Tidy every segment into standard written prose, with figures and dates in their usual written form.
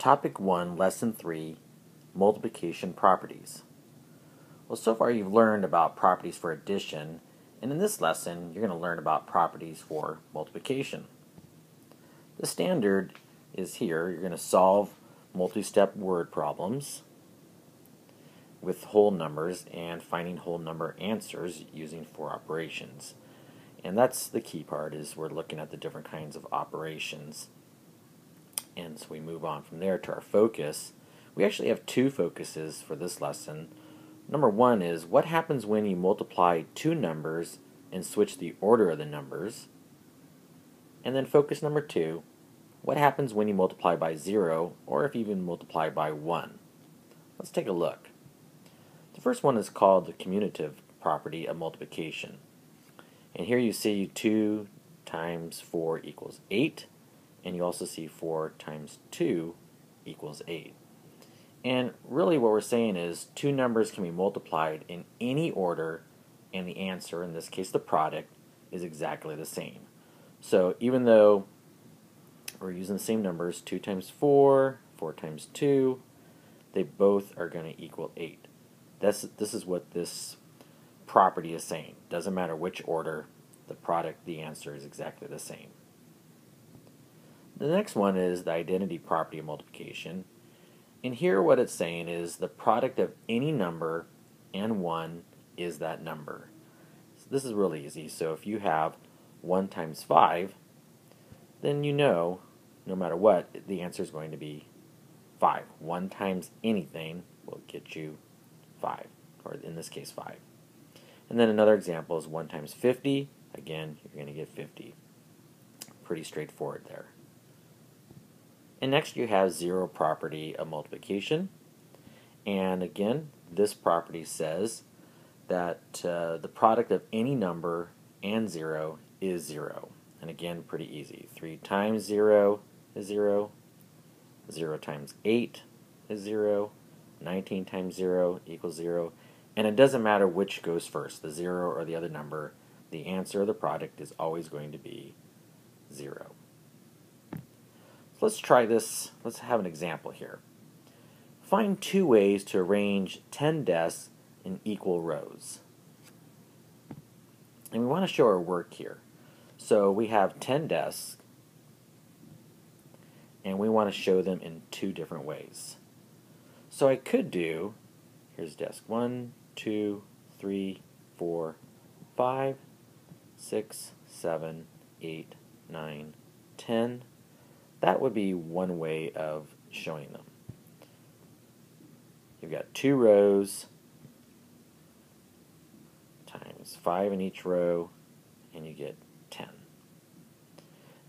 Topic 1, Lesson 3, Multiplication Properties. Well, so far you've learned about properties for addition, and in this lesson you're going to learn about properties for multiplication. The standard is here. You're going to solve multi-step word problems with whole numbers and finding whole number answers using for operations. And that's the key part, is we're looking at the different kinds of operations. And so we move on from there to our focus. We actually have two focuses for this lesson. Number one is, what happens when you multiply two numbers and switch the order of the numbers? And then focus number two, what happens when you multiply by 0, or if you even multiply by 1? Let's take a look. The first one is called the commutative property of multiplication. And here you see 2 times 4 equals 8. And you also see 4 times 2 equals 8. And really what we're saying is two numbers can be multiplied in any order, and the answer, in this case the product, is exactly the same. So even though we're using the same numbers, 2 times 4, 4 times 2, they both are going to equal 8. This is what this property is saying. Doesn't matter which order, the product, the answer is exactly the same. The next one is the identity property of multiplication. And here what it's saying is the product of any number and 1 is that number. So this is really easy. So if you have 1 times 5, then you know, no matter what, the answer is going to be 5. 1 times anything will get you 5, or in this case 5. And then another example is 1 times 50. Again, you're going to get 50. Pretty straightforward there. And next you have zero property of multiplication. And again, this property says that the product of any number and 0 is 0. And again, pretty easy. 3 times 0 is 0. 0 times 8 is 0. 19 times 0 equals 0. And it doesn't matter which goes first, the 0 or the other number. The answer of the product is always going to be 0. So let's try this. Let's have an example here. Find 2 ways to arrange 10 desks in equal rows. And we want to show our work here. So we have 10 desks, and we want to show them in 2 different ways. So I could do, here's desk 1, 2, 3, 4, 5, 6, 7, 8, 9, 10. That would be one way of showing them. You've got 2 rows times 5 in each row, and you get 10.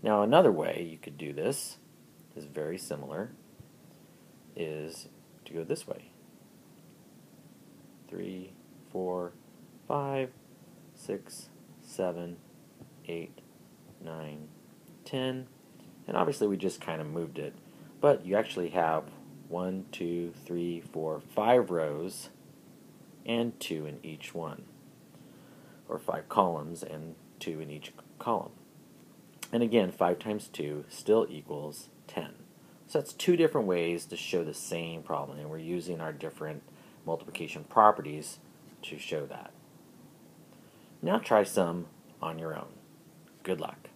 Now another way you could do this is very similar, is to go this way. 3, 4, 5, 6, 7, 8, 9, 10. And obviously we just kind of moved it, but you actually have 1, 2, 3, 4, 5 rows and 2 in each one, or 5 columns and 2 in each column. And again, 5 times 2 still equals 10. So that's 2 different ways to show the same problem, and we're using our different multiplication properties to show that. Now try some on your own. Good luck.